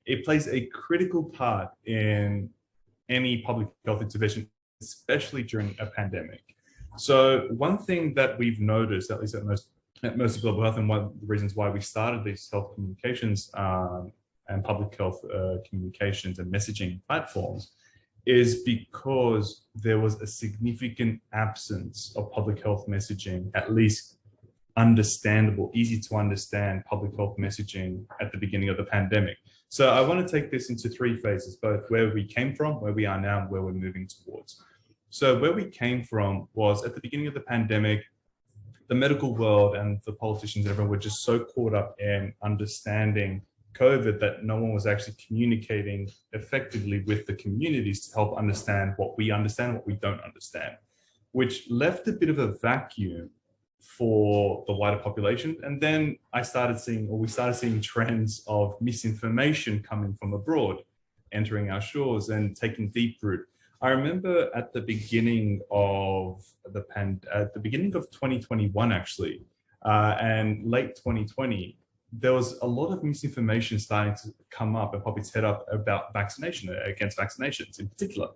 it plays a critical part in any public health intervention, especially during a pandemic. So one thing that we've noticed, at least at most of Global Health, and one of the reasons why we started these health communications and public health communications and messaging platforms, is because there was a significant absence of public health messaging, at least understandable, easy to understand public health messaging at the beginning of the pandemic. So I want to take this into three phases, both where we came from, where we are now, and where we're moving towards. So where we came from was at the beginning of the pandemic, the medical world and the politicians and everyone were just so caught up in understanding COVID that no one was actually communicating effectively with the communities to help understand what we understand, what we don't understand, which left a bit of a vacuum for the wider population. And then we started seeing trends of misinformation coming from abroad, entering our shores and taking deep root. I remember at the beginning of 2021, actually, and late 2020, there was a lot of misinformation starting to come up and pop its head up about vaccination, against vaccinations in particular.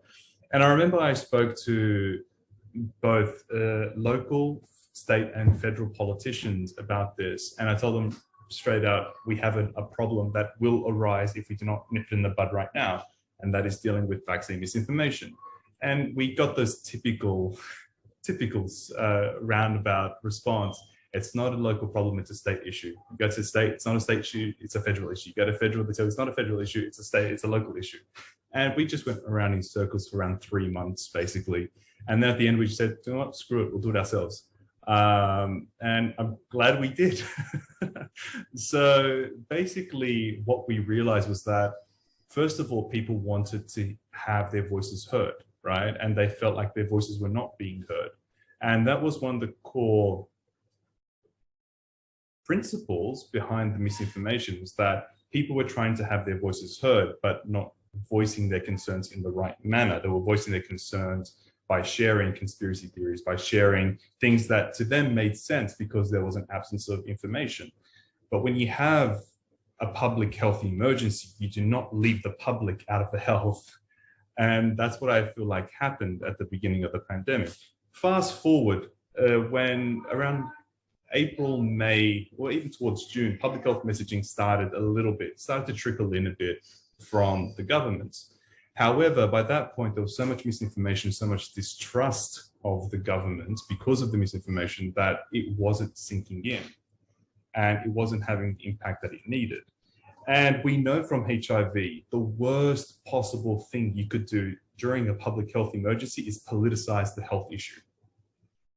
And I remember I spoke to both local, state and federal politicians about this. And I told them straight out, we have a problem that will arise if we do not nip it in the bud right now. And that is dealing with vaccine misinformation. And we got this typical roundabout response. It's not a local problem, it's a state issue. You go to state, it's not a state issue, it's a federal issue. You go to federal, they say it's not a federal issue, it's a local issue. And we just went around in circles for around 3 months, basically. And then at the end, we just said, you know what, screw it, we'll do it ourselves. And I'm glad we did. So basically what we realized was that, first of all, people wanted to have their voices heard, right? And they felt like their voices were not being heard. And that was one of the core principles behind the misinformation, was that people were trying to have their voices heard, but not voicing their concerns in the right manner. They were voicing their concerns by sharing conspiracy theories, by sharing things that to them made sense because there was an absence of information. But when you have a public health emergency, you do not leave the public out of the health. And that's what I feel like happened at the beginning of the pandemic. Fast forward, when around April, May, or even towards June, public health messaging started to trickle in a bit from the governments. However, by that point, there was so much misinformation, so much distrust of the government because of the misinformation that it wasn't sinking in and it wasn't having the impact that it needed. And we know from HIV, the worst possible thing you could do during a public health emergency is politicize the health issue.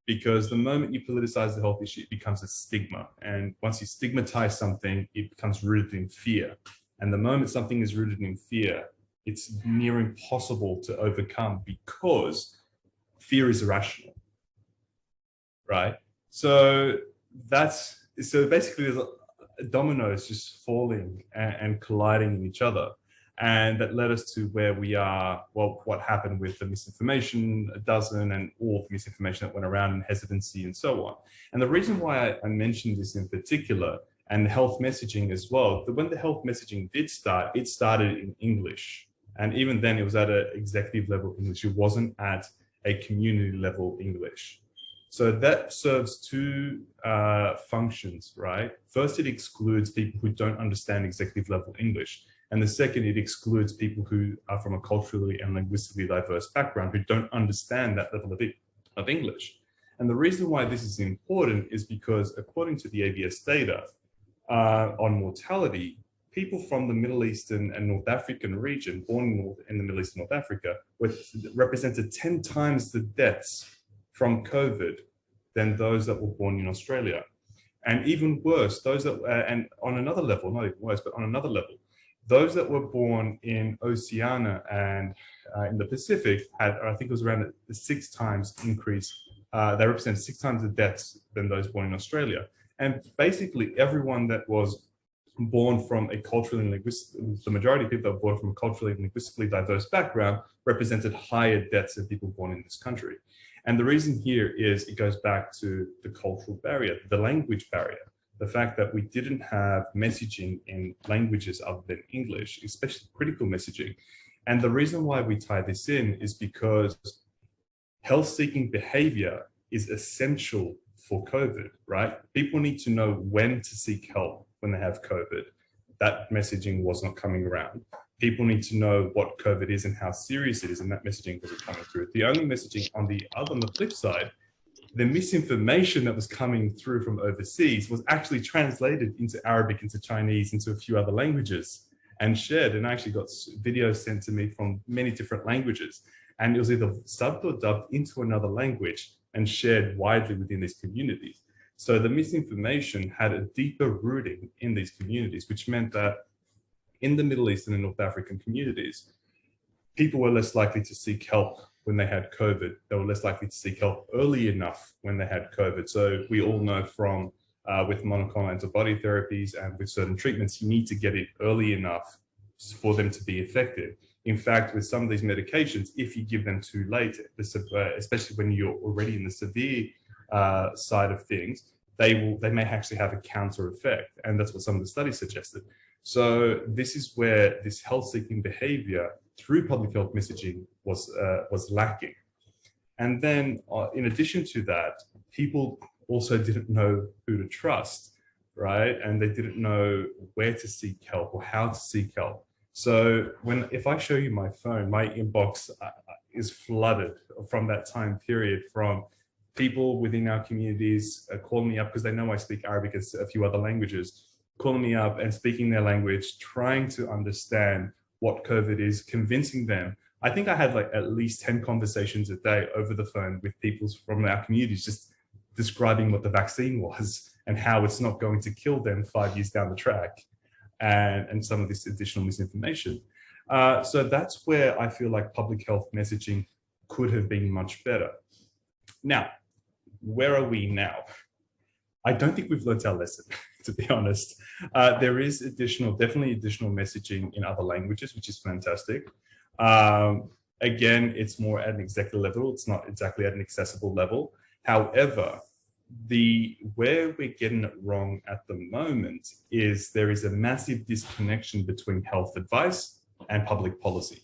Because the moment you politicize the health issue, it becomes a stigma. And once you stigmatize something, it becomes rooted in fear. And the moment something is rooted in fear, it's near impossible to overcome because fear is irrational, right? So basically there's dominoes just falling and colliding in each other. And that led us to where we are, well, what happened with the Misinformation Dozen and all the misinformation that went around and hesitancy and so on. And the reason why I mentioned this in particular, and health messaging as well, that when the health messaging did start, it started in English. And even then it was at an executive level English. It wasn't at a community level English. So that serves two functions, right? First, it excludes people who don't understand executive level English. And the second, it excludes people who are from a culturally and linguistically diverse background who don't understand that level of English. And the reason why this is important is because according to the ABS data on mortality, people from the Middle Eastern and North African region, born in the Middle East and North Africa, represented 10 times the deaths from COVID than those that were born in Australia. And even worse, those that, and on another level, not even worse, but on another level, those that were born in Oceania and in the Pacific had, I think it was around a 6 times increase. They represent 6 times the deaths than those born in Australia. And basically everyone that was born from a culturally and linguistic, the majority of people that were born from a culturally and linguistically diverse background represented higher deaths than people born in this country. And the reason here is it goes back to the cultural barrier, the language barrier. the fact that we didn't have messaging in languages other than English, especially critical messaging. And the reason why we tie this in is because health-seeking behavior is essential for COVID, right? People need to know when to seek help when they have COVID. That messaging was not coming around. People need to know what COVID is and how serious it is, and that messaging wasn't coming through. The only messaging on the flip side, the misinformation that was coming through from overseas was actually translated into Arabic, into Chinese, into a few other languages and shared. And I actually got videos sent to me from many different languages. And it was either subbed or dubbed into another language and shared widely within these communities. So the misinformation had a deeper rooting in these communities, which meant that in the Middle East and in North African communities, people were less likely to seek help when they had COVID. They were less likely to seek help early enough when they had COVID. So we all know from with monoclonal antibody therapies and with certain treatments, you need to get it early enough for them to be effective. In fact, with some of these medications, if you give them too late, especially when you're already in the severe side of things, they may actually have a counter effect. And that's what some of the studies suggested. So this is where this health-seeking behavior through public health messaging was lacking. And then in addition to that, people also didn't know who to trust, right? And they didn't know where to seek help or how to seek help. So if I show you my phone, my inbox is flooded from that time period, from people within our communities calling me up because they know I speak Arabic and a few other languages, calling me up and speaking their language, trying to understand what COVID is, convincing them. I think I had like at least 10 conversations a day over the phone with people from our communities, just describing what the vaccine was and how it's not going to kill them 5 years down the track, and some of this additional misinformation. So that's where I feel like public health messaging could have been much better. Now, where are we now? I don't think we've learned our lesson, to be honest. There is definitely additional messaging in other languages, which is fantastic. Again, it's more at an executive level. It's not exactly at an accessible level. However, where we're getting it wrong at the moment is there is a massive disconnection between health advice and public policy,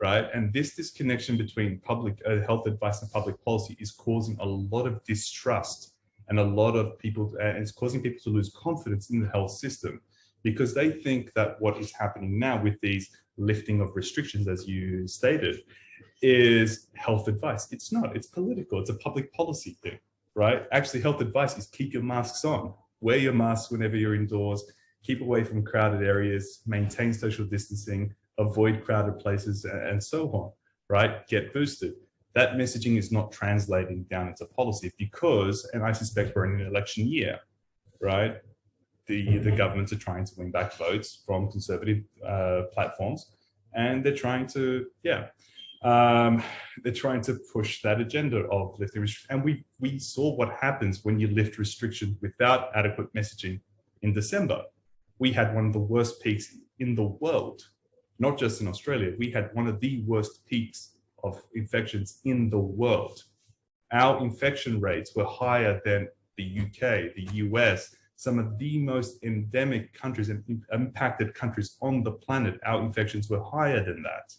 right? And this disconnection between public health advice and public policy is causing a lot of distrust and a lot of people, and it's causing people to lose confidence in the health system because they think that what is happening now with these lifting of restrictions, as you stated, is health advice. It's not, it's political, it's a public policy thing, right? Actually, health advice is keep your masks on, wear your masks whenever you're indoors, keep away from crowded areas, maintain social distancing, avoid crowded places, and so on, right? Get boosted. That messaging is not translating down into policy because, and I suspect we're in an election year, right? The governments are trying to win back votes from conservative platforms, and they're trying to, they're trying to push that agenda of lifting restrictions. And we saw what happens when you lift restrictions without adequate messaging in December. We had one of the worst peaks in the world, not just in Australia. We had one of the worst peaks of infections in the world. Our infection rates were higher than the UK, the US, some of the most endemic countries and impacted countries on the planet. Our infections were higher than that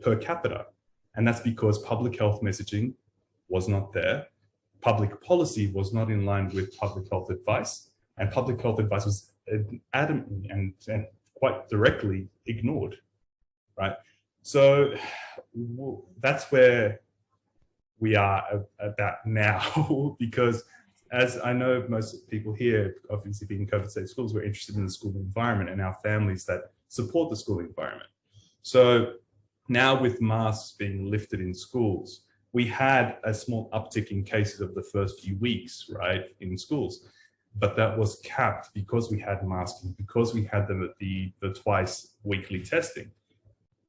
per capita. And that's because public health messaging was not there. Public policy was not in line with public health advice, and public health advice was adamantly and quite directly ignored, right? So that's where we are about now, because as I know most people here, obviously being COVID safe schools, we're interested in the school environment and our families that support the school environment. So now with masks being lifted in schools, we had a small uptick in cases of the first few weeks, right, in schools. But that was capped because we had masking, because we had the twice weekly testing.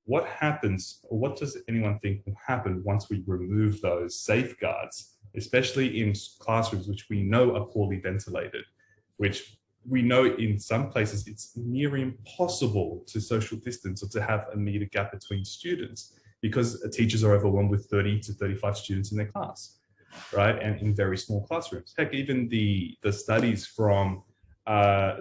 What happens, or what does anyone think will happen once we remove those safeguards, especially in classrooms which we know are poorly ventilated, which we know in some places it's near impossible to social distance or to have a meter gap between students because teachers are overwhelmed with 30 to 35 students in their class, right? And in very small classrooms. Heck, even the studies from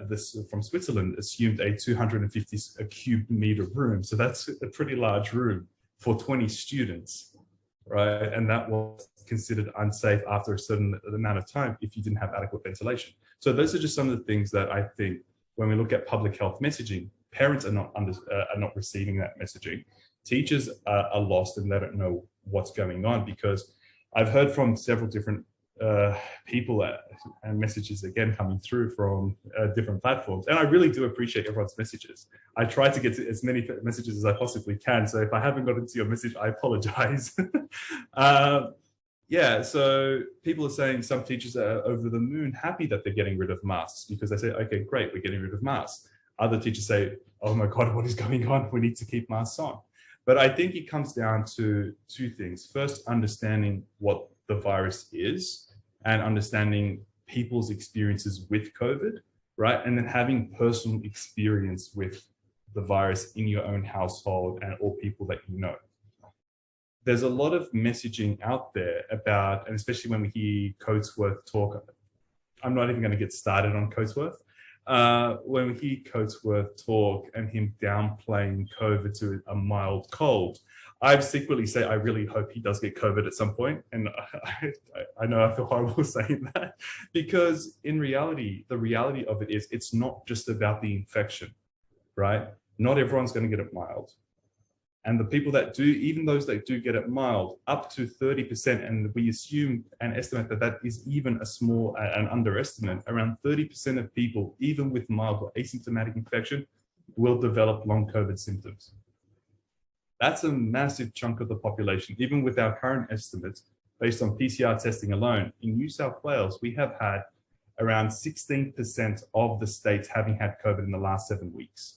this from Switzerland assumed a 250 cubic meter room. So that's a pretty large room for 20 students, right? And that was considered unsafe after a certain amount of time if you didn't have adequate ventilation. So those are just some of the things that I think when we look at public health messaging, parents are not receiving that messaging. Teachers are lost and they don't know what's going on, because I've heard from several different people and messages again coming through from different platforms, and I really do appreciate everyone's messages. I try to get to as many messages as I possibly can, so if I haven't gotten to your message, I apologize. Yeah, so people are saying some teachers are over the moon happy that they're getting rid of masks, because they say, okay, great, we're getting rid of masks. Other teachers say, oh my God, what is going on? We need to keep masks on. But I think it comes down to two things. First, understanding what the virus is and understanding people's experiences with COVID, right? And then having personal experience with the virus in your own household and or people that you know. There's a lot of messaging out there about, and especially when we hear Coatsworth talk, I'm not even going to get started on Coatsworth. When we hear Coatsworth talk and him downplaying COVID to a mild cold, I secretly say I really hope he does get COVID at some point. And I know I feel horrible saying that, because in reality, the reality of it is it's not just about the infection, right? Not everyone's going to get it mild. And the people that do, even those that do get it mild, up to 30%, and we assume and estimate that that is even an underestimate, around 30% of people, even with mild or asymptomatic infection, will develop long COVID symptoms. That's a massive chunk of the population. Even with our current estimates, based on PCR testing alone, in New South Wales, we have had around 16% of the states having had COVID in the last 7 weeks.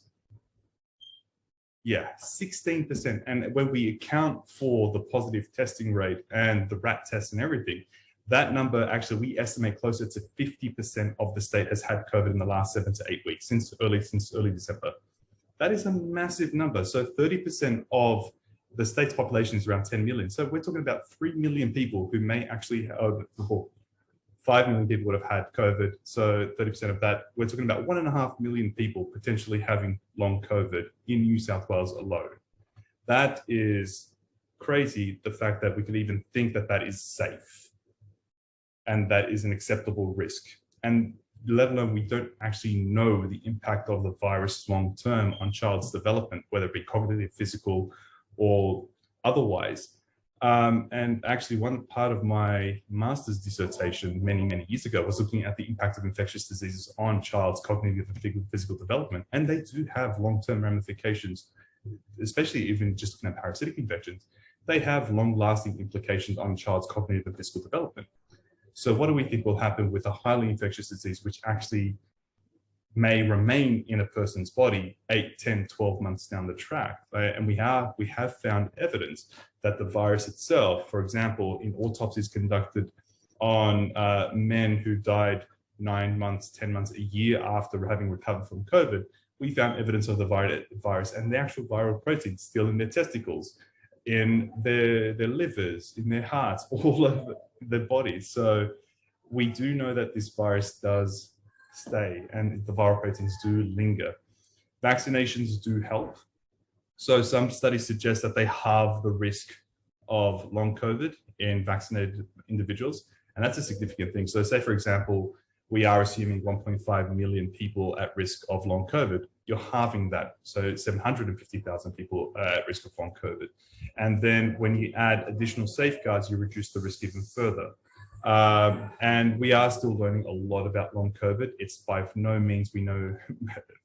Yeah, 16%. And when we account for the positive testing rate and the rat tests and everything, that number actually, we estimate closer to 50% of the state has had COVID in the last 7 to 8 weeks, since early December. That is a massive number. So 30% of the state's population is around 10 million. So we're talking about 3 million people who may actually have, 5 million people would have had COVID. So 30% of that, we're talking about 1.5 million people potentially having long COVID in New South Wales alone. That is crazy, the fact that we could even think that that is safe and that is an acceptable risk. And let alone we don't actually know the impact of the virus long term on child's development, whether it be cognitive, physical, or otherwise. And actually, one part of my master's dissertation many years ago was looking at the impact of infectious diseases on child's cognitive and physical development. And they do have long-term ramifications, especially even just parasitic infections. They have long-lasting implications on child's cognitive and physical development. So what do we think will happen with a highly infectious disease, which actually may remain in a person's body 8, 10, 12 months down the track? And we have found evidence that the virus itself, for example, in autopsies conducted on men who died 9 months, 10 months, a year after having recovered from COVID, we found evidence of the virus and the actual viral proteins still in their testicles, in their livers, in their hearts, all over their bodies. So we do know that this virus does stay and the viral proteins do linger. Vaccinations do help. So some studies suggest that they halve the risk of long COVID in vaccinated individuals, and that's a significant thing. So say, for example, we are assuming 1.5 million people at risk of long COVID. You're halving that, so 750,000 people at risk of long COVID. And then when you add additional safeguards, you reduce the risk even further. And we are still learning a lot about long COVID. It's by no means we know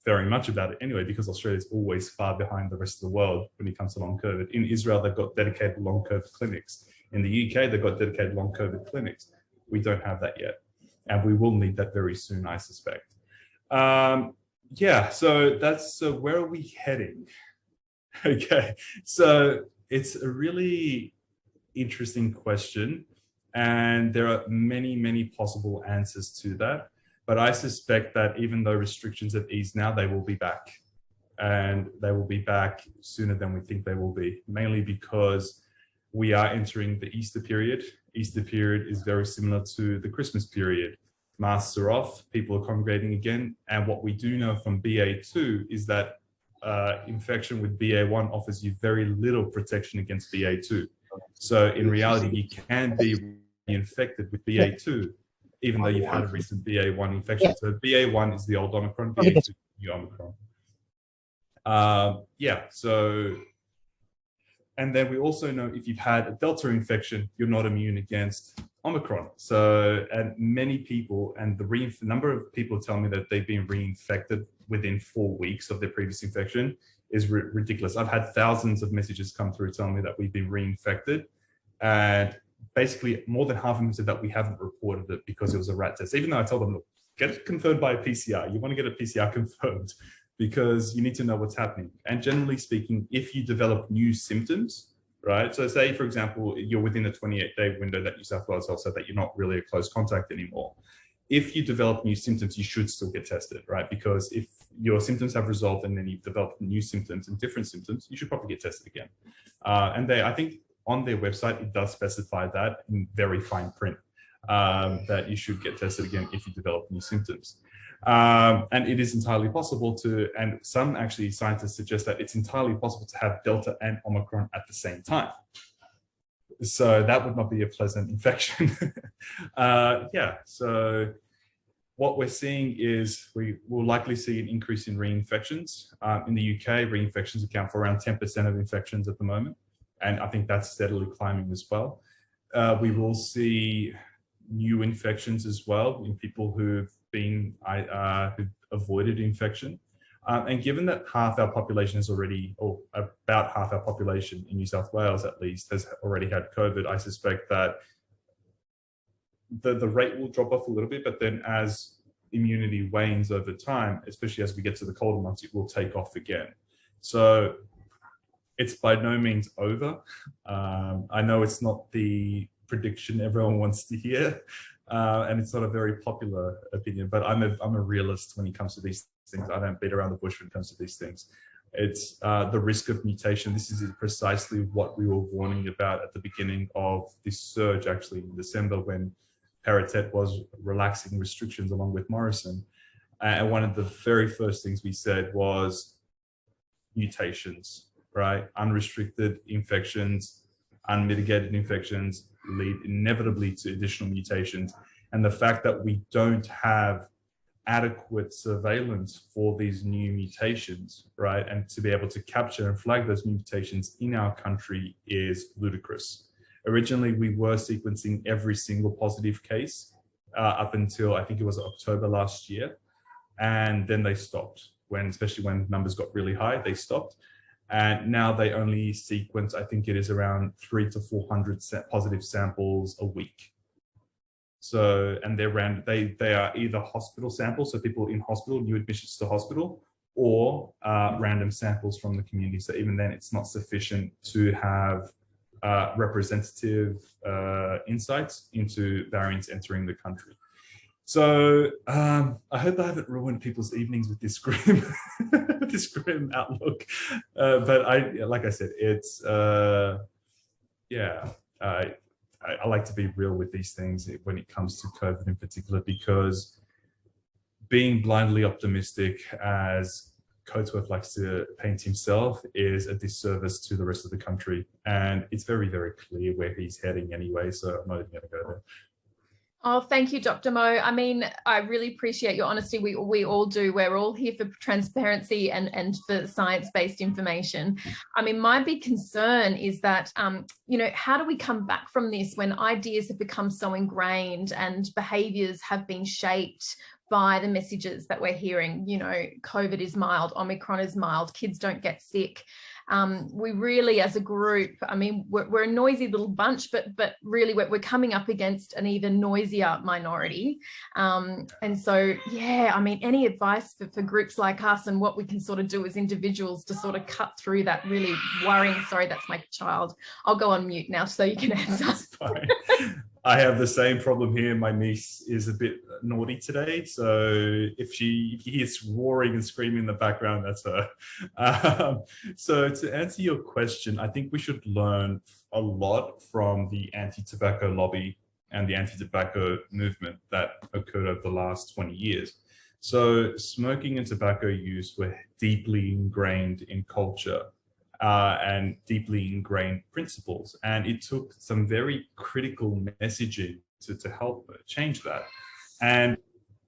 very much about it anyway, because Australia is always far behind the rest of the world when it comes to long COVID. In Israel, they've got dedicated long COVID clinics. In the UK, they've got dedicated long COVID clinics. We don't have that yet, and we will need that very soon, I suspect. Yeah, so that's where are we heading? Okay, so it's a really interesting question, and there are many possible answers to that. But I suspect that even though restrictions have eased now, they will be back, and they will be back sooner than we think they will be, mainly because we are entering the Easter period. Easter period is very similar to the Christmas period. masks are off, people are congregating again. And what we do know from BA2 is that infection with BA1 offers you very little protection against BA2. So in reality, you can be infected with BA2, even though you've had a recent BA1 infection. So BA1 is the old Omicron, BA2 is the new Omicron. And then we also know if you've had a Delta infection, you're not immune against Omicron. So, and many people, and the number of people tell me that they've been reinfected within 4 weeks of their previous infection is ridiculous. I've had thousands of messages come through telling me that we've been reinfected. And basically more than half of them said that we haven't reported it because it was a rat test. Even though I told them, look, get it confirmed by a PCR. You want to get a PCR confirmed because you need to know what's happening. And generally speaking, if you develop new symptoms, right? So say, for example, you're within a 28-day window that New South Wales Health said that you're not really a close contact anymore. If you develop new symptoms, you should still get tested, right? Because if your symptoms have resolved and then you've developed new symptoms and different symptoms, you should probably get tested again. And I think on their website, it does specify that in very fine print, that you should get tested again if you develop new symptoms. And it is entirely possible to, and some actually scientists suggest that it's entirely possible to have Delta and Omicron at the same time. So that would not be a pleasant infection. So what we're seeing is we will likely see an increase in reinfections. In the UK, reinfections account for around 10% of infections at the moment. And I think that's steadily climbing as well. We will see new infections as well in people who've been who've avoided infection. And given that half our population is already, or about half our population in New South Wales at least, has already had COVID, I suspect that the rate will drop off a little bit, but then as immunity wanes over time, especially as we get to the colder months, it will take off again. So it's by no means over. I know it's not the prediction everyone wants to hear, and it's not a very popular opinion, but I'm a realist when it comes to these things. I don't beat around the bush when it comes to these things. It's the risk of mutation. This is precisely what we were warning about at the beginning of this surge, actually in December, when Paratet was relaxing restrictions along with Morrison. And one of the very first things we said was mutations, right? Unrestricted infections, unmitigated infections lead inevitably to additional mutations. And the fact that we don't have adequate surveillance for these new mutations, right? And to be able to capture and flag those mutations in our country is ludicrous. Originally, we were sequencing every single positive case up until I think it was October last year. And then they stopped, especially when numbers got really high, they stopped. And now they only sequence, I think it is around 300 to 400 positive samples a week. So, and they are either hospital samples, so people in hospital, new admissions to hospital, or random samples from the community. So even then, it's not sufficient to have representative insights into variants entering the country. So I hope I haven't ruined people's evenings with this grim, this grim outlook. But like I said, it's I like to be real with these things when it comes to COVID in particular, because being blindly optimistic, as Coatsworth likes to paint himself, is a disservice to the rest of the country. And it's very, very clear where he's heading anyway, so I'm not even going to go there. Oh, thank you, Dr. Mo. I mean, I really appreciate your honesty. We all do. We're all here for transparency and for science-based information. I mean, my big concern is that, you know, how do we come back from this when ideas have become so ingrained and behaviours have been shaped by the messages that we're hearing? You know, COVID is mild, Omicron is mild, kids don't get sick. We really, as a group, I mean, we're a noisy little bunch, but really we're coming up against an even noisier minority. And so, yeah, I mean, any advice for groups like us and what we can sort of do as individuals to sort of cut through that really worrying, sorry, that's my child. I'll go on mute now so you can answer. Fine. I have the same problem here. My niece is a bit naughty today, so if you hear roaring and screaming in the background, that's her. So to answer your question, I think we should learn a lot from the anti-tobacco lobby and the anti-tobacco movement that occurred over the last 20 years. So smoking and tobacco use were deeply ingrained in culture and deeply ingrained principles. And it took some very critical messaging to help change that. And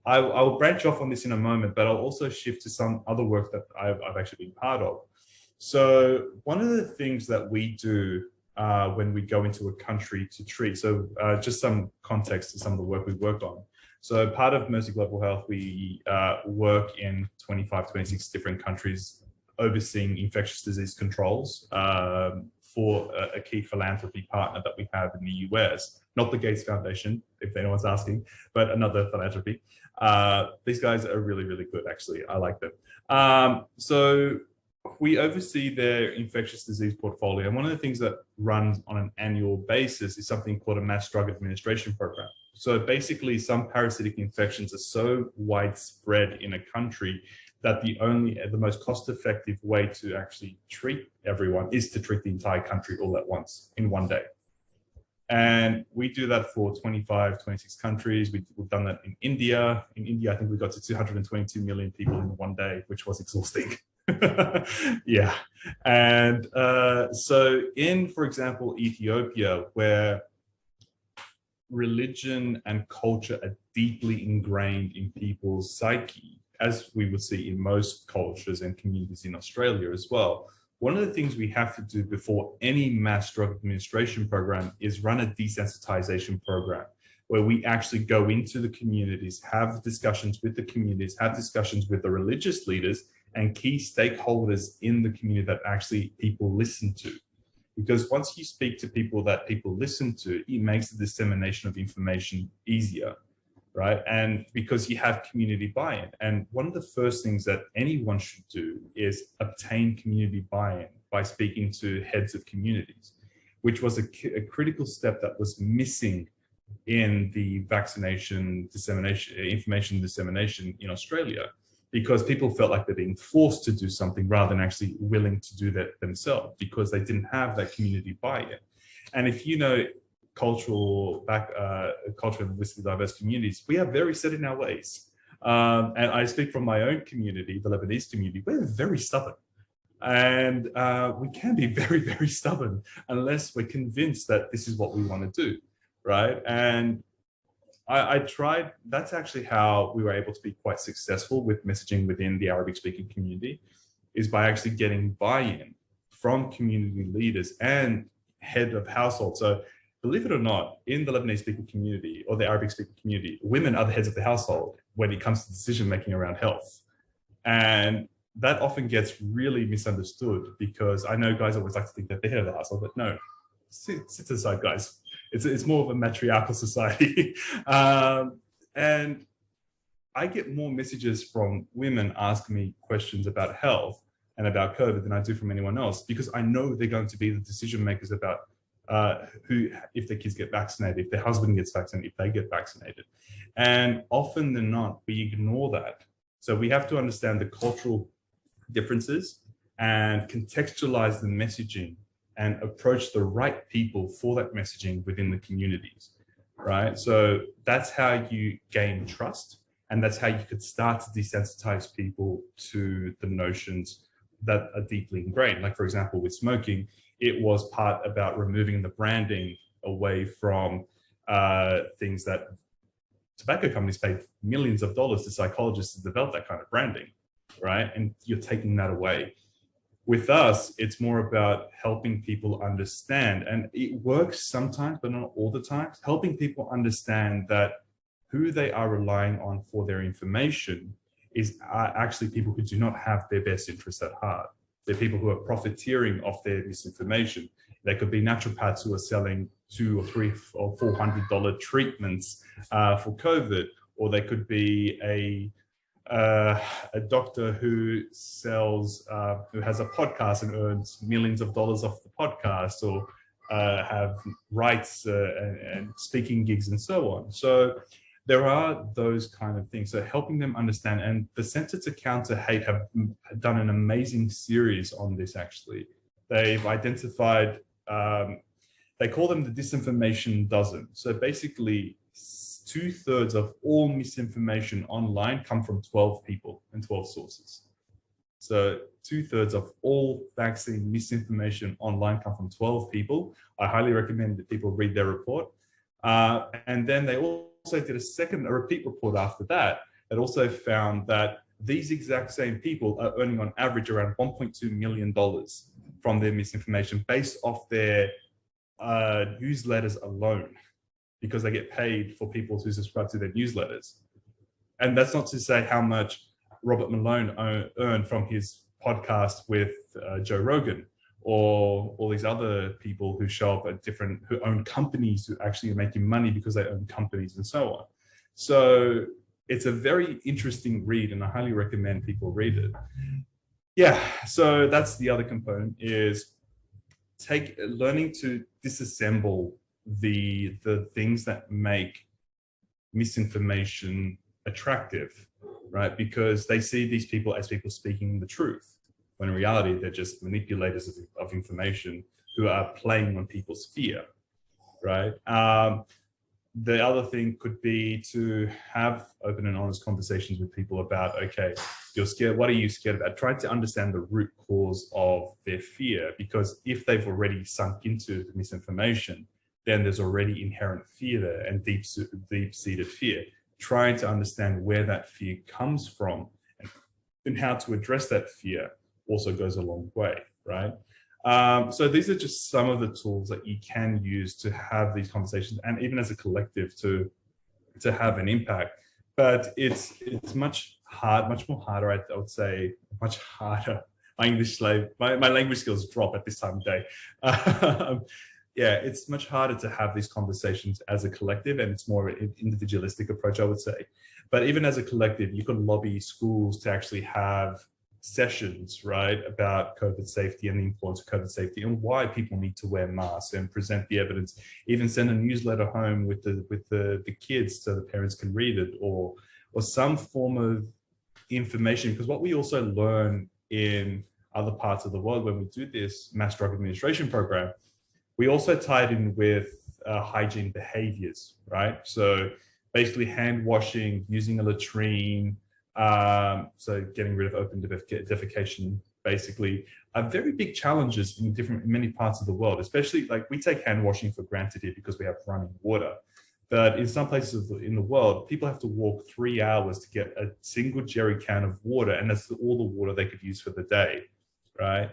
I'll branch off on this in a moment, but I'll also shift to some other work that I've actually been part of. So one of the things that we do when we go into a country to treat, so just some context to some of the work we worked on. So part of Mercy Global Health, we work in 25, 26 different countries overseeing infectious disease controls for a key philanthropy partner that we have in the US, not the Gates Foundation, if anyone's asking, but another philanthropy. These guys are really, really good, actually. I like them. So we oversee their infectious disease portfolio. And one of the things that runs on an annual basis is something called a mass drug administration program. So basically, some parasitic infections are so widespread in a country that the most cost-effective way to actually treat everyone is to treat the entire country all at once in one day. And we do that for 25, 26 countries. We've done that in India. In India, I think we got to 222 million people in one day, which was exhausting. Yeah. And so in, for example, Ethiopia, where religion and culture are deeply ingrained in people's psyche, as we would see in most cultures and communities in Australia as well. One of the things we have to do before any mass drug administration program is run a desensitization program where we actually go into the communities, have discussions with the communities, have discussions with the religious leaders and key stakeholders in the community that actually people listen to. Because once you speak to people that people listen to, it makes the dissemination of information easier, right? And because you have community buy-in. And one of the first things that anyone should do is obtain community buy-in by speaking to heads of communities, which was a critical step that was missing in the vaccination dissemination, information dissemination in Australia, because people felt like they're being forced to do something rather than actually willing to do that themselves because they didn't have that community buy-in. And if you know culturally linguistically diverse communities, we are very set in our ways. And I speak from my own community, the Lebanese community, we're very stubborn. And we can be very, very stubborn unless we're convinced that this is what we want to do, right? And I tried, that's actually how we were able to be quite successful with messaging within the Arabic speaking community, is by actually getting buy-in from community leaders and head of household. So believe it or not, in the Lebanese speaking community or the Arabic speaking community, women are the heads of the household when it comes to decision making around health. And that often gets really misunderstood because I know guys always like to think that they're head of the household, but no, sit aside, guys. It's more of a matriarchal society. And I get more messages from women asking me questions about health and about COVID than I do from anyone else, because I know they're going to be the decision makers about if their kids get vaccinated, if their husband gets vaccinated, if they get vaccinated. And often than not, we ignore that. So we have to understand the cultural differences and contextualize the messaging and approach the right people for that messaging within the communities, right? So that's how you gain trust, and that's how you could start to desensitize people to the notions that are deeply ingrained. Like, for example, with smoking, it was part about removing the branding away from things that tobacco companies paid millions of dollars to psychologists to develop that kind of branding, right? And you're taking that away. With us, it's more about helping people understand, and it works sometimes, but not all the time, helping people understand that who they are relying on for their information are actually people who do not have their best interests at heart. They're people who are profiteering off their misinformation. They could be naturopaths who are selling $200 or $300 or $400 treatments for COVID, or they could be a doctor who sells, who has a podcast and earns millions of dollars off the podcast, or have rights and speaking gigs and so on. So there are those kind of things. So helping them understand, and the Centre to Counter Hate have done an amazing series on this. Actually, they've identified They call them the Disinformation Dozen. So basically, 2/3 of all misinformation online come from 12 people and 12 sources. So 2/3 of all vaccine misinformation online come from 12 people. I highly recommend that people read their report. And then they also did a repeat report after that also found that these exact same people are earning on average around $1.2 million from their misinformation based off their newsletters alone, because they get paid for people to subscribe to their newsletters. And that's not to say how much Robert Malone earned from his podcast with Joe Rogan, or all these other people who show up at who own companies who actually are making money because they own companies and so on. So it's a very interesting read, and I highly recommend people read it. Yeah, so that's the other component, is learning to disassemble the things that make misinformation attractive, right? Because they see these people as people speaking the truth, when in reality they're just manipulators of information who are playing on people's fear, right? The other thing could be to have open and honest conversations with people about, okay, you're scared, what are you scared about? Try to understand the root cause of their fear, because if they've already sunk into the misinformation, then there's already inherent fear there, and deep-seated fear. Trying to understand where that fear comes from and how to address that fear also goes a long way, right? So these are just some of the tools that you can use to have these conversations, and even as a collective to have an impact. But it's much more harder, I would say, much harder. My language skills drop at this time of day. Yeah, it's much harder to have these conversations as a collective, and it's more an individualistic approach, I would say. But even as a collective, you can lobby schools to actually have sessions, right, about COVID safety and the importance of COVID safety and why people need to wear masks, and present the evidence. Even send a newsletter home with the kids so the parents can read it, or some form of information. Because what we also learn in other parts of the world when we do this mass drug administration program, we also tie it in with hygiene behaviors, right? So basically hand washing, using a latrine, so getting rid of open defecation, basically, are very big challenges in many parts of the world. Especially, like, we take hand washing for granted here because we have running water. But in some places in the world, people have to walk 3 hours to get a single jerry can of water, and that's all the water they could use for the day, right?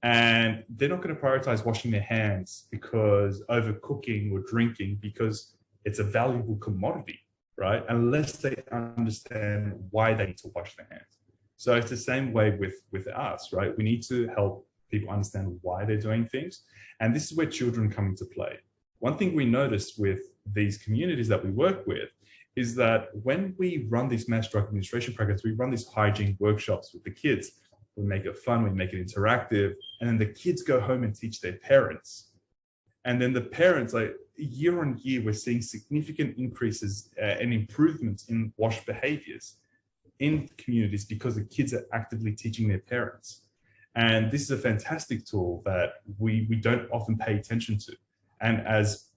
And they're not going to prioritize washing their hands because overcooking or drinking, because it's a valuable commodity, right? Unless they understand why they need to wash their hands. So it's the same way with us, right? We need to help people understand why they're doing things. And this is where children come into play. One thing we noticed with these communities that we work with is that when we run these mass drug administration programs, we run these hygiene workshops with the kids. We make it fun, we make it interactive, and then the kids go home and teach their parents. And then the parents, like, year on year, we're seeing significant increases and improvements in wash behaviors in communities because the kids are actively teaching their parents. And this is a fantastic tool that we don't often pay attention to. And as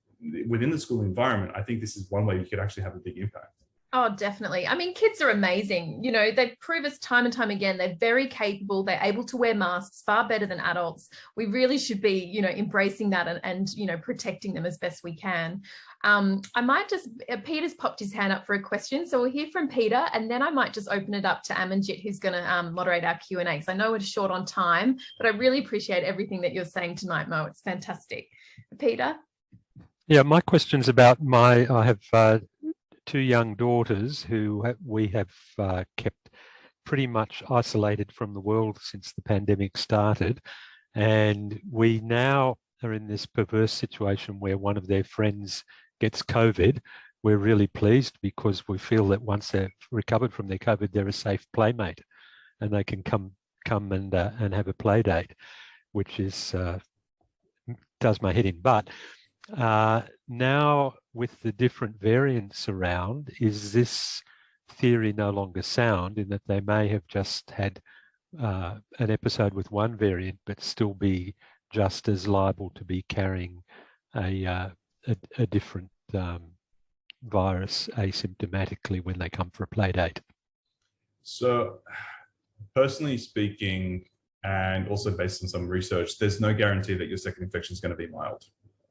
within the school environment, I think this is one way you could actually have a big impact. Oh, definitely. I mean, kids are amazing. You know, they prove us time and time again, they're very capable. They're able to wear masks far better than adults. We really should be, you know, embracing that and you know, protecting them as best we can. I might just, Peter's popped his hand up for a question. So we'll hear from Peter, and then I might just open it up to Amanjit, who's going to moderate our Q&A. because I know we're short on time, but I really appreciate everything that you're saying tonight, Mo. It's fantastic. Peter? Yeah, my question's about I have 2 young daughters who we have kept pretty much isolated from the world since the pandemic started. And we now are in this perverse situation where one of their friends gets COVID. We're really pleased because we feel that once they've recovered from their COVID, they're a safe playmate and they can come and have a play date, which is does my head in. But now with the different variants around, is this theory no longer sound in that they may have just had an episode with one variant but still be just as liable to be carrying a different virus asymptomatically when they come for a play date? So personally speaking, and also based on some research, there's no guarantee that your second infection is going to be mild,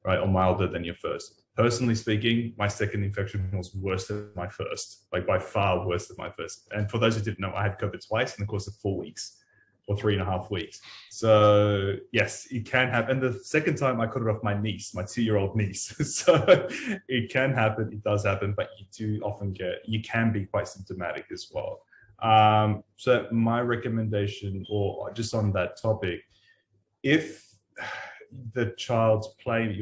right? Or milder than your first. Personally speaking, my second infection was worse than my first, like by far worse than my first. And for those who didn't know, I had COVID twice in the course of 4 weeks or 3.5 weeks. So yes, it can happen. And the second time I cut it off my niece, my 2-year-old niece. So it can happen, it does happen, but you can be quite symptomatic as well. So my recommendation, or just on that topic, if your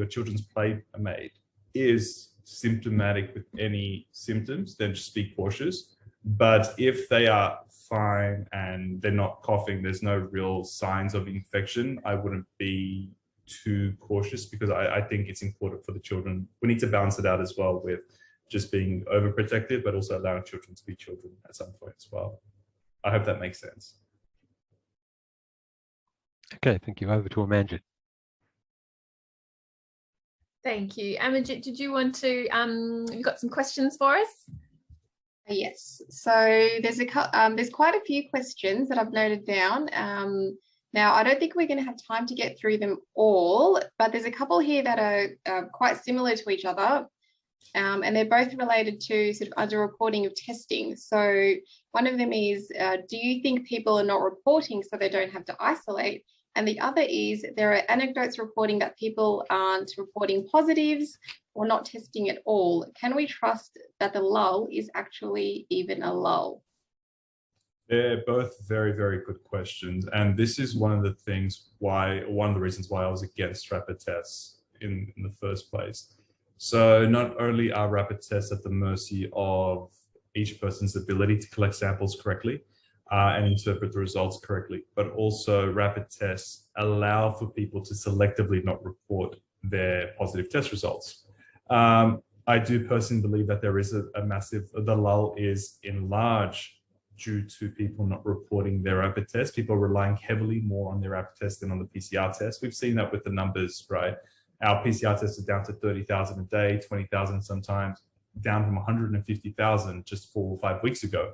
children's playmate is symptomatic with any symptoms, then just be cautious. But if they are fine and they're not coughing, there's no real signs of infection, I wouldn't be too cautious, because I think it's important for the children. We need to balance it out as well with just being overprotective, but also allowing children to be children at some point as well. I hope that makes sense. Okay, thank you. Over to Amanjit. Thank you. Amanjit, did you want to, you got some questions for us? Yes, so there's quite a few questions that I've noted down. Now, I don't think we're going to have time to get through them all, but there's a couple here that are quite similar to each other. And they're both related to sort of underreporting of testing. So one of them is, do you think people are not reporting so they don't have to isolate? And the other is, there are anecdotes reporting that people aren't reporting positives or not testing at all. Can we trust that the lull is actually even a lull? They're both very, very good questions. And this is one of the reasons why I was against rapid tests in the first place. So not only are rapid tests at the mercy of each person's ability to collect samples correctly and interpret the results correctly, but also rapid tests allow for people to selectively not report their positive test results. I do personally believe that there is the lull is in large due to people not reporting their rapid test. People are relying heavily more on their rapid test than on the PCR test. We've seen that with the numbers, right? Our PCR tests are down to 30,000 a day, 20,000 sometimes, down from 150,000 just 4 or 5 weeks ago.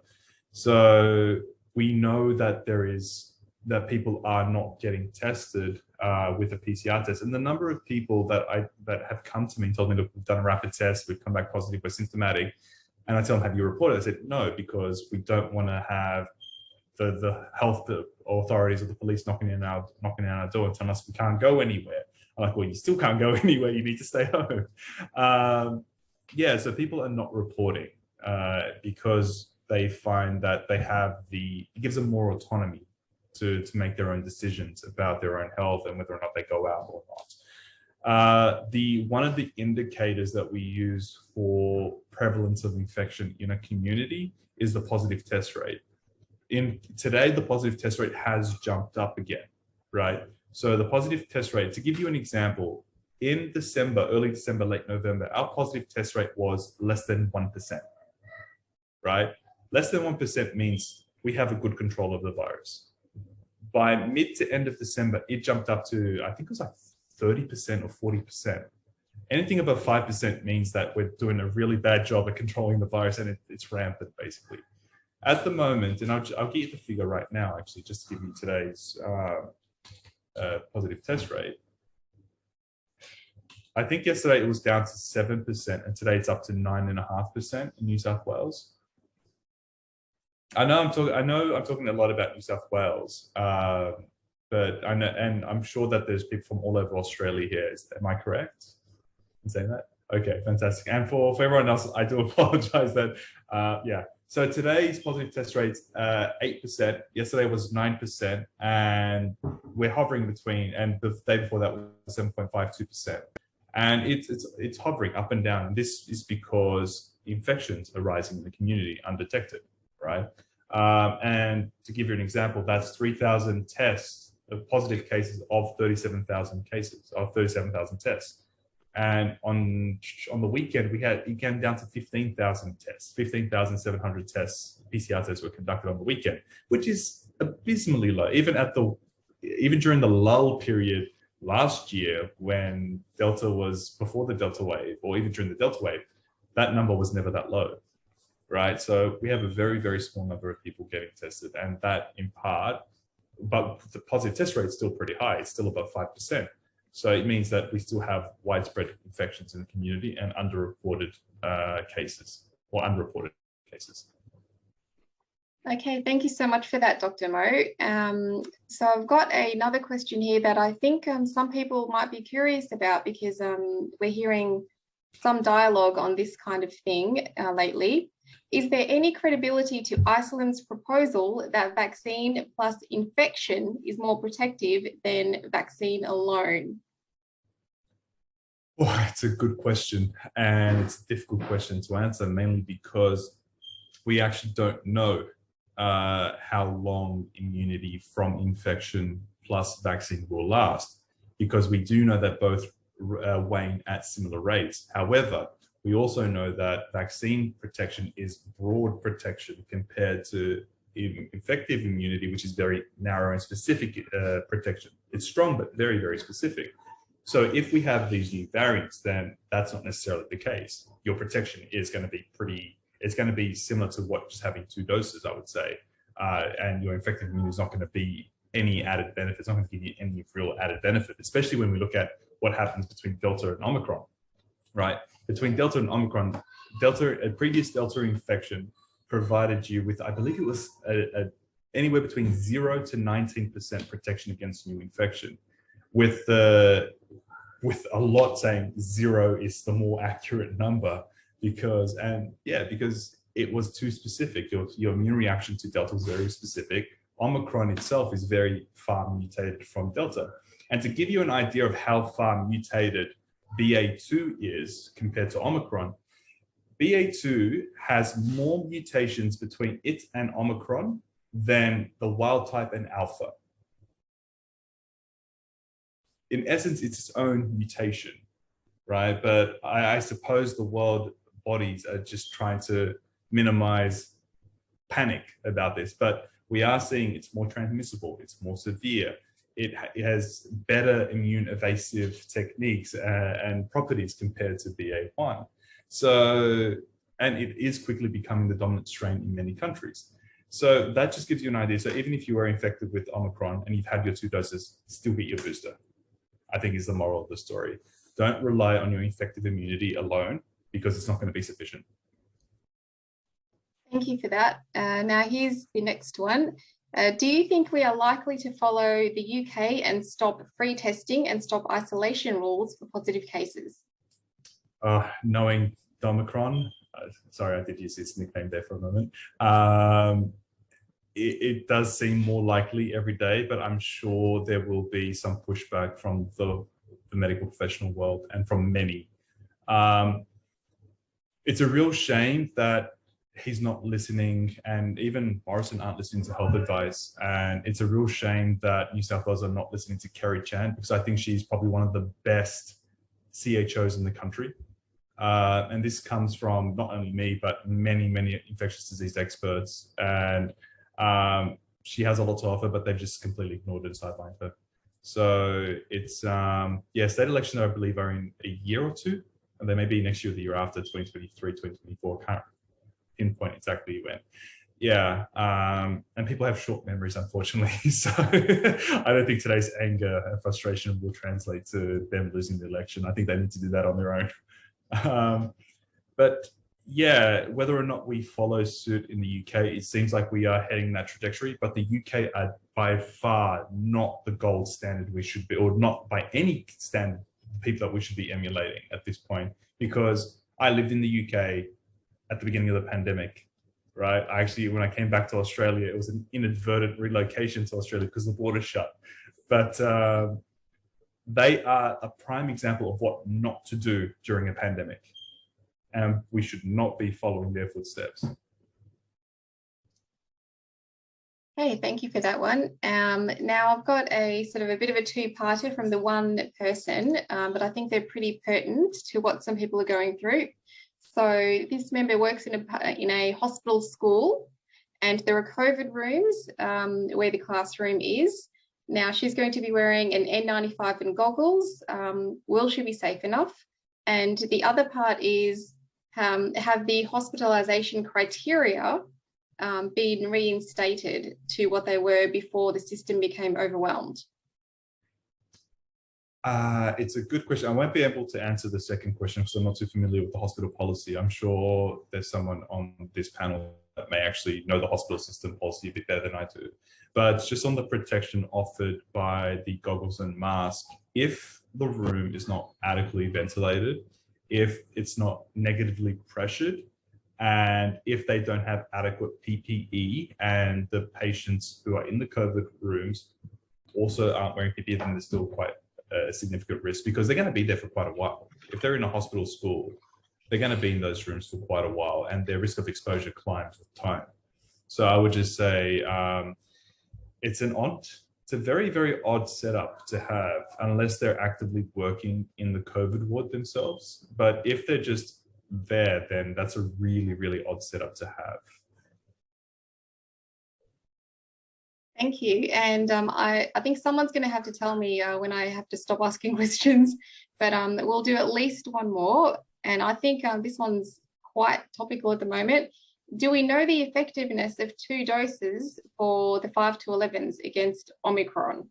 So we know that people are not getting tested with a PCR test. And the number of people that have come to me and told me, look, we've done a rapid test, we've come back positive, we're symptomatic. And I tell them, have you reported? I said, no, because we don't want to have the health authorities or the police knocking on our door and telling us we can't go anywhere. I'm like, well, you still can't go anywhere. You need to stay home. So people are not reporting because they find that it gives them more autonomy to make their own decisions about their own health and whether or not they go out or not. One of the indicators that we use for prevalence of infection in a community is the positive test rate. Today, the positive test rate has jumped up again, right? So the positive test rate, to give you an example, in December, early December, late November, our positive test rate was less than 1%, right? Less than 1% means we have a good control of the virus. By mid to end of December, it jumped up to, I think it was like 30% or 40%. Anything above 5% means that we're doing a really bad job at controlling the virus, and it's rampant, basically. At the moment, and I'll get you the figure right now, actually, just to give you today's positive test rate. I think yesterday it was down to 7%, and today it's up to 9.5% in New South Wales. I know I'm talking a lot about New South Wales, but I know, and I'm sure that there's people from all over Australia here. Am I correct in saying that? Okay, fantastic. And for everyone else, I do apologize that, yeah. So today's positive test rate's 8%. Yesterday was 9%, and we're hovering between. And the day before that was 7.52%. And it's hovering up and down. And this is because infections are rising in the community undetected, right? And to give you an example, that's 3,000 tests of positive cases of 37,000 cases of 37,000 tests. And on the weekend, it came down to 15,000 tests, 15,700 tests, PCR tests were conducted on the weekend, which is abysmally low. Even during the lull period, last year when Delta was before the Delta wave, or even during the Delta wave, that number was never that low, right? So we have a very, very small number of people getting tested, and that in part, but the positive test rate is still pretty high. It's still above 5%. So it means that we still have widespread infections in the community and underreported cases, or unreported cases. Okay, thank you so much for that, Dr. Mo. So I've got another question here that I think some people might be curious about, because we're hearing some dialogue on this kind of thing lately. Is there any credibility to Iceland's proposal that vaccine plus infection is more protective than vaccine alone? Oh, it's a good question, and it's a difficult question to answer, mainly because we actually don't know how long immunity from infection plus vaccine will last, because we do know that both wane at similar rates. However, we also know that vaccine protection is broad protection compared to effective immunity, which is very narrow and specific protection. It's strong, but very, very specific. So if we have these new variants, then that's not necessarily the case. Your protection is going to be it's going to be similar to what just having 2 doses, I would say. And your infective immunity is not going to be any added benefit. It's not going to give you any real added benefit, especially when we look at what happens between Delta and Omicron, right? Between Delta and Omicron, a previous Delta infection provided you with, I believe it was anywhere between 0 to 19% protection against new infection, with a lot saying 0 is the more accurate number, because it was too specific. Your immune reaction to Delta was very specific. Omicron itself is very far mutated from Delta. And to give you an idea of how far mutated BA2 is compared to Omicron, BA2 has more mutations between it and Omicron than the wild type and Alpha. In essence, it's its own mutation, right? But I suppose the world bodies are just trying to minimize panic about this. But we are seeing it's more transmissible, it's more severe, it has better immune evasive techniques and properties compared to BA1. So, and it is quickly becoming the dominant strain in many countries. So that just gives you an idea. So even if you were infected with Omicron and you've had your 2 doses, still get your booster, I think is the moral of the story. Don't rely on your infective immunity alone, because it's not going to be sufficient. Thank you for that. Now here's the next one. Do you think we are likely to follow the UK and stop free testing and stop isolation rules for positive cases? Knowing Omicron, sorry, I did use his nickname there for a moment. It does seem more likely every day, but I'm sure there will be some pushback from the medical professional world and from many. It's a real shame that he's not listening, and even Morrison aren't listening to health advice. And it's a real shame that New South Wales are not listening to Kerry Chan, because I think she's probably one of the best CHOs in the country. And this comes from not only me, but many, many infectious disease experts. And she has a lot to offer, but they've just completely ignored it and sidelined her. So it's, state elections, I believe, are in a year or 2, and they may be next year or the year after, 2023, 2024. Can't pinpoint exactly when. And people have short memories, unfortunately. So I don't think today's anger and frustration will translate to them losing the election. I think they need to do that on their own. But yeah, whether or not we follow suit in the UK, it seems like we are heading that trajectory, but the UK are by far not the gold standard we should be, or not by any standard people that we should be emulating at this point, because I lived in the UK at the beginning of the pandemic, right? When I came back to Australia, it was an inadvertent relocation to Australia because the border shut. But they are a prime example of what not to do during a pandemic. And we should not be following their footsteps. Okay, thank you for that one. Now I've got a sort of a bit of a 2-parter from the one person, but I think they're pretty pertinent to what some people are going through. So this member works in a hospital school, and there are COVID rooms where the classroom is. Now she's going to be wearing an N95 and goggles. Will she be safe enough? And the other part is, have the hospitalisation criteria been reinstated to what they were before the system became overwhelmed? It's a good question. I won't be able to answer the second question because I'm not too familiar with the hospital policy. I'm sure there's someone on this panel that may actually know the hospital system policy a bit better than I do. But just on the protection offered by the goggles and mask, if the room is not adequately ventilated, if it's not negatively pressured, and if they don't have adequate PPE and the patients who are in the COVID rooms also aren't wearing PPE, then there's still quite a significant risk because they're going to be there for quite a while. If they're in a hospital school, they're going to be in those rooms for quite a while and their risk of exposure climbs with time. So I would just say it's a very, very odd setup to have unless they're actively working in the COVID ward themselves. But if they're just there, then that's a really, really odd setup to have. Thank you. And I think someone's going to have to tell me when I have to stop asking questions, but we'll do at least one more. And I think this one's quite topical at the moment. Do we know the effectiveness of 2 doses for the 5 to 11s against Omicron?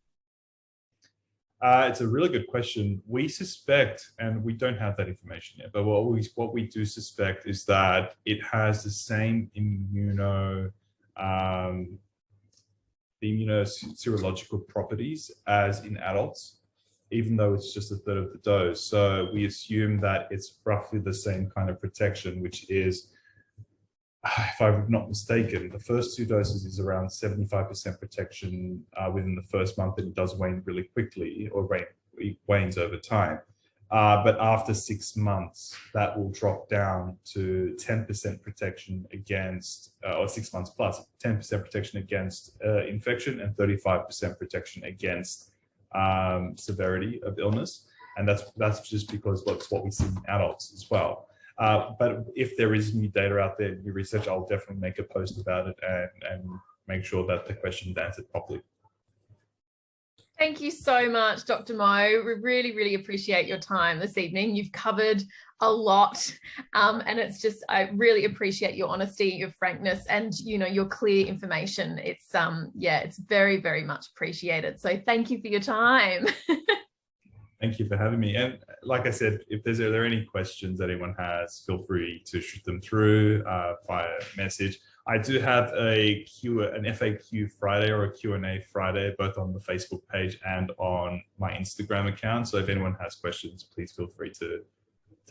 It's a really good question. We suspect, and we don't have that information yet, but what we do suspect is that it has the same immunoserological properties as in adults, even though it's just a third of the dose. So we assume that it's roughly the same kind of protection, which is, if I'm not mistaken, the first 2 doses is around 75% protection within the first month, and it does wane really quickly, or it wanes over time. But after 6 months, that will drop down to 10% protection against, or 6 months plus, 10% protection against infection and 35% protection against severity of illness. And that's just because that's what we see in adults as well. But if there is new data out there, new research, I'll definitely make a post about it and make sure that the question is answered properly. Thank you so much, Dr. Mo. We really, really appreciate your time this evening. You've covered a lot, and it's just, I really appreciate your honesty, your frankness, and your clear information. It's it's very, very much appreciated. So thank you for your time. Thank you for having me. And like I said, if there are any questions that anyone has, feel free to shoot them through via message. I do have an FAQ Friday or a Q&A Friday, both on the Facebook page and on my Instagram account. So if anyone has questions, please feel free to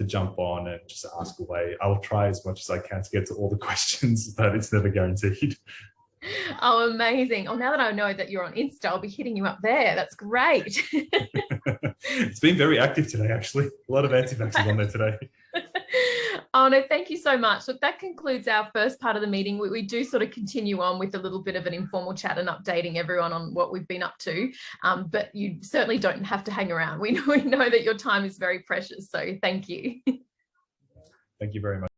jump on and just ask away. I will try as much as I can to get to all the questions, but it's never guaranteed. Oh, amazing. Oh, now that I know that you're on Insta, I'll be hitting you up there. That's great. It's been very active today, actually. A lot of anti-vaxxers on there today. Oh, no, thank you so much. Look, that concludes our first part of the meeting. We do sort of continue on with a little bit of an informal chat and updating everyone on what we've been up to. But you certainly don't have to hang around. We know that your time is very precious. So thank you. Thank you very much.